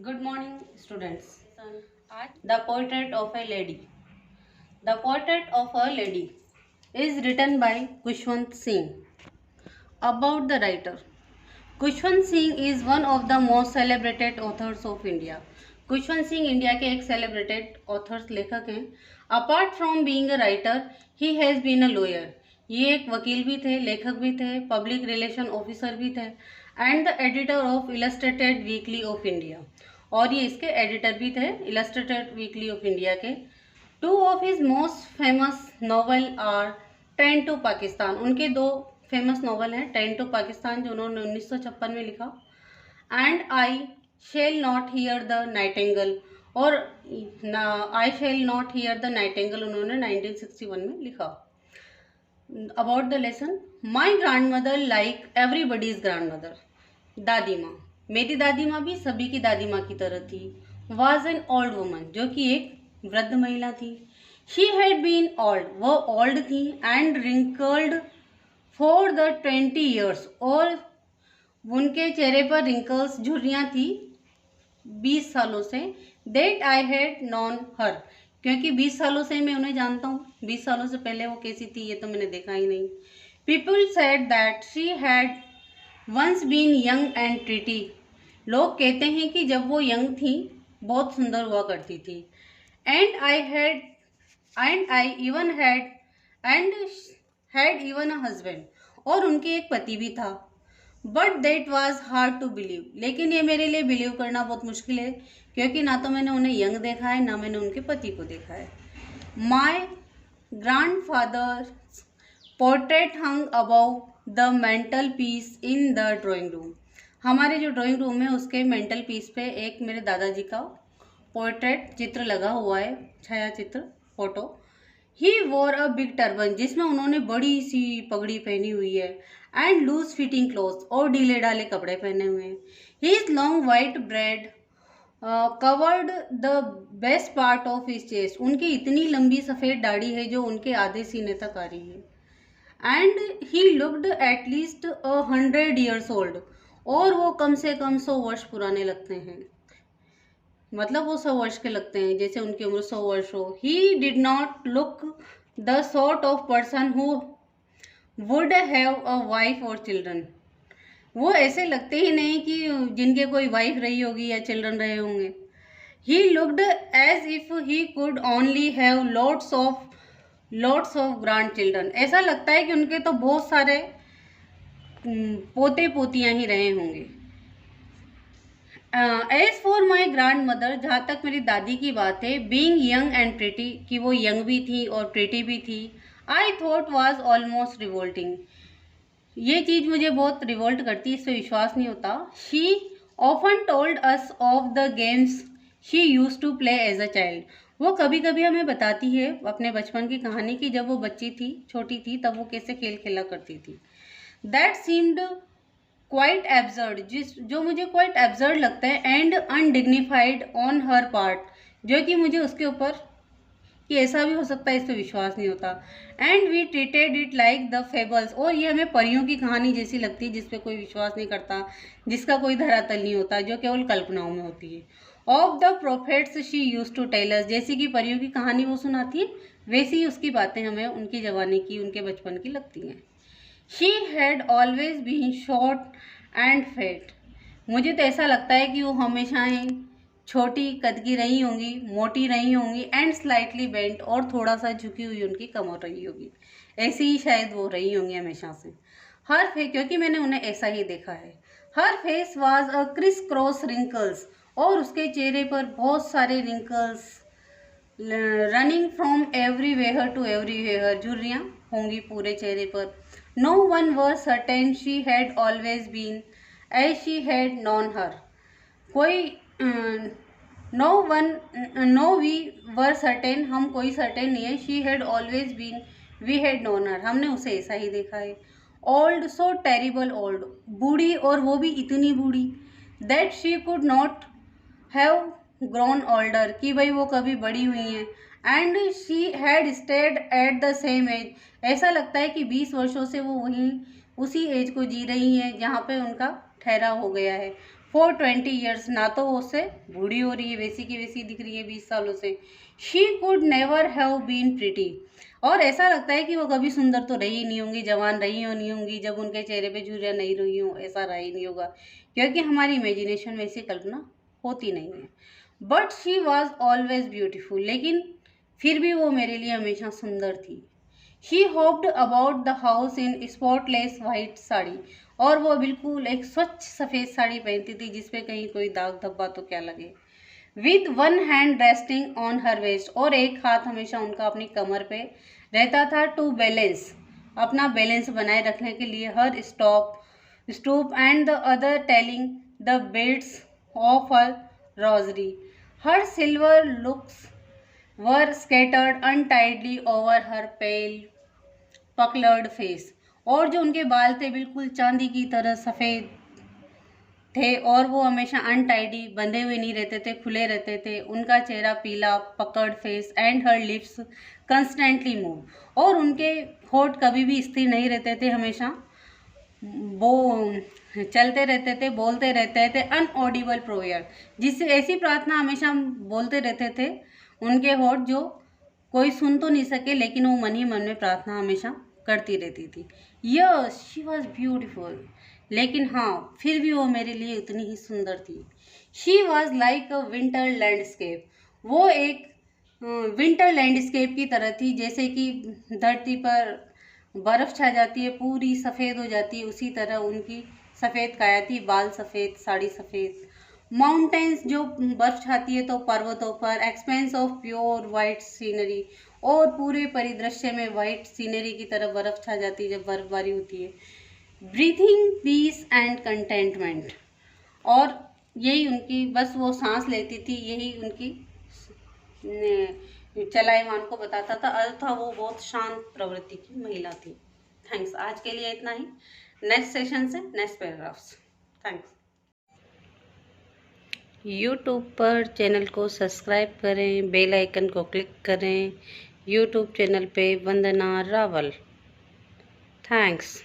Good morning, students. The Portrait of a Lady. The Portrait of a Lady is written by Khushwant Singh. About the writer. Khushwant Singh is one of the most celebrated authors of India. Khushwant Singh India के एक celebrated authors लेखक हैं. Apart from being a writer, he has been a lawyer. ये एक वकील भी थे, लेखक भी थे, पब्लिक रिलेशन ऑफिसर भी थे and the editor of illustrated weekly of India. और ये इसके एडिटर भी थे इलस्ट्रेटेड वीकली ऑफ इंडिया के. Two of his most famous novel are train to Pakistan. उनके दो फेमस नॉवल हैं, ट्रेन टू पाकिस्तान जो उन्होंने 1956 में लिखा, and I shall not hear the nightingale, और I shall not hear the nightingale उन्होंने 1961 में लिखा. About the lesson. My grand mother like everybody's grand mother. दादी माँ, मेरी दादी माँ भी सभी की दादी माँ की तरह थी. वॉज एन ओल्ड वुमन, जो कि एक वृद्ध महिला थी. शी हैड बीन ओल्ड, वो ओल्ड थी, and wrinkled for the 20 years, और उनके चेहरे पर रिंकल्स झुर्रियाँ थी 20 सालों से. देट आई हैड नॉन हर, क्योंकि 20 सालों से मैं उन्हें जानता हूँ. 20 सालों से पहले वो कैसी थी ये तो मैंने देखा ही नहीं. People said that she had once been young and pretty. लोग कहते हैं कि जब वो यंग थी बहुत सुंदर हुआ करती थी. And I even had even a husband, और उनके एक पति भी था. But that was hard to believe, लेकिन ये मेरे लिए बिलीव करना बहुत मुश्किल है, क्योंकि ना तो मैंने उन्हें यंग देखा है, ना मैंने उनके पति को देखा है. My grand father portrait hung above the mental peace in the drawing room. हमारे जो ड्राइंग रूम है उसके मेंटल पीस पे एक मेरे दादाजी का पोर्ट्रेट चित्र लगा हुआ है, छाया चित्र, फोटो. ही वोर अ बिग टर्बन, जिसमें उन्होंने बड़ी सी पगड़ी पहनी हुई है, एंड लूज फिटिंग क्लोथ्स, और ढीले ढाले कपड़े पहने हुए हैं. He is long white bread covered the best part of his chest. उनकी इतनी लंबी सफ़ेद दाढ़ी है जो उनके आधे सीने तक आ रही है. And he looked at least 100 years old, और वो कम से कम 100 वर्ष पुराने लगते हैं. मतलब वो 100 वर्ष के लगते हैं, जैसे उनकी उम्र 100 वर्ष हो. He did not look the sort of person who would have a wife और चिल्ड्रन. वो ऐसे लगते ही नहीं कि जिनके कोई वाइफ रही होगी या चिल्ड्रन रहे होंगे. He looked as if he could only have lots of grand children. ऐसा लगता है कि उनके तो बहुत सारे पोते पोतियाँ ही रहे होंगे. As for my grand mother, जहाँ तक मेरी दादी की बात है, बीइंग यंग एंड प्रिटी, कि वो यंग भी थी और प्रिटी भी थी, I thought was almost revolting. ये चीज़ मुझे बहुत रिवोल्ट करती, इस पर विश्वास नहीं होता. She often told us of the games she use to play as a child. वो कभी कभी हमें बताती है अपने बचपन की कहानी की, जब वो बच्ची थी, छोटी थी, तब वो कैसे खेल खेला करती थी. दैट सीम्ड क्वाइट एब्सर्ड, जो मुझे क्वाइट एब्सर्ड लगता है, and undignified on her part, जो कि मुझे उसके ऊपर कि ऐसा भी हो सकता है इस पर विश्वास नहीं होता. And we treated it like the fables, और ये हमें परियों की कहानी जैसी लगती है जिस पे कोई विश्वास नहीं करता, जिसका कोई धरातल नहीं होता, जो केवल कल्पनाओं में होती है. Of the prophets she use to tell us, जैसी कि परियों की कहानी वो सुनाती है वैसी ही उसकी बातें हमें उनकी जवानी की, उनके बचपन की लगती हैं. She had always been short and fat. मुझे तो ऐसा लगता है कि वो हमेशा ही छोटी कद की रही होंगी, मोटी रही होंगी, एंड स्लाइटली बेंट, और थोड़ा सा झुकी हुई उनकी कमर रही होगी. ऐसी ही शायद वो रही होंगी हमेशा से. हर फेस, क्योंकि मैंने उन्हें ऐसा ही देखा है. Her face was a criss cross wrinkles, और उसके चेहरे पर बहुत सारे wrinkles running from everywhere to everywhere, झुर्रियाँ होंगी पूरे चेहरे पर. No one were certain she had always been as she had known her. कोई नो वी वर सर्टेन, हम कोई सर्टेन नहीं है. She had always been, we had known her, हमने उसे ऐसा ही देखा है. ओल्ड, सो टेरिबल ओल्ड, बूढ़ी, और वो भी इतनी बूढ़ी. That she could not have grown older, कि भाई वो कभी बड़ी हुई हैं. And she had stayed at the same age, ऐसा लगता है कि 20 वर्षों से वो वहीं उसी एज को जी रही हैं जहाँ पे उनका ठहराव हो गया है. For 20 years. ना तो वो उससे बूढ़ी हो रही है, वैसी की वैसी दिख रही है 20 सालों से। She could never have been pretty. और ऐसा लगता है कि वो कभी सुंदर तो रही नहीं होंगी, जवान रही नहीं होंगी, जब उनके चेहरे पे झुर्रियाँ नहीं रही हों, ऐसा रहा ही नहीं होगा, क्योंकि हमारी इमेजिनेशन में ऐसी कल्पना होती नहीं है। But she was always beautiful. लेकिन फिर भी वो मेरे लिए हमेशा सुंदर थी। She hoped about the house in spotless white sari. और वो बिल्कुल एक स्वच्छ सफ़ेद साड़ी पहनती थी जिसपे कहीं कोई दाग धब्बा तो क्या लगे। With one hand resting on her waist. और एक हाथ हमेशा उनका अपनी कमर पे रहता था, टू बैलेंस, अपना बैलेंस बनाए रखने के लिए, her stoop and the other telling the beads of her rosary. Her silver locks were scattered untidily over her pale puckered face. और जो उनके बाल थे बिल्कुल चांदी की तरह सफ़ेद थे, और वो हमेशा अनटाइडी, बंधे हुए नहीं रहते थे, खुले रहते थे। उनका चेहरा पीला, puckered face and her lips constantly move. और उनके होठ कभी भी स्थिर नहीं रहते थे, हमेशा वो चलते रहते थे, बोलते रहते थे। अनऑडिबल प्रेयर, जिससे ऐसी प्रार्थना हमेशा बोलते रहते थे उनके होठ, जो कोई सुन तो नहीं सके, लेकिन वो मन ही मन में प्रार्थना हमेशा करती रहती थी। Yes, she was beautiful. लेकिन हाँ, फिर भी वो मेरे लिए उतनी ही सुंदर थी। She was like a winter landscape. वो एक विंटर लैंडस्केप की तरह थी, जैसे कि धरती पर बर्फ़ छा जाती है, पूरी सफ़ेद हो जाती है, उसी तरह उनकी सफ़ेद काया थी, बाल सफ़ेद, साड़ी सफ़ेद। माउंटेन्स, जो बर्फ़ छाती है तो पर्वतों पर, expense of pure white scenery, और पूरे परिदृश्य में वाइट सीनरी की तरह बर्फ़ छा जाती है जब बर्फबारी होती है। Breathing peace and contentment. और यही उनकी, बस वो सांस लेती थी, यही उनकी चलायमान को बताता था, अर्थात वो बहुत शांत प्रवृत्ति की महिला थी। थैंक्स, आज के लिए इतना ही। नेक्स्ट सेशन से नेक्स्ट पैराग्राफ्स। थैंक्स। यूट्यूब पर चैनल को सब्सक्राइब करें, बेल आइकन को क्लिक करें। यूट्यूब चैनल पे वंदना रावल। थैंक्स।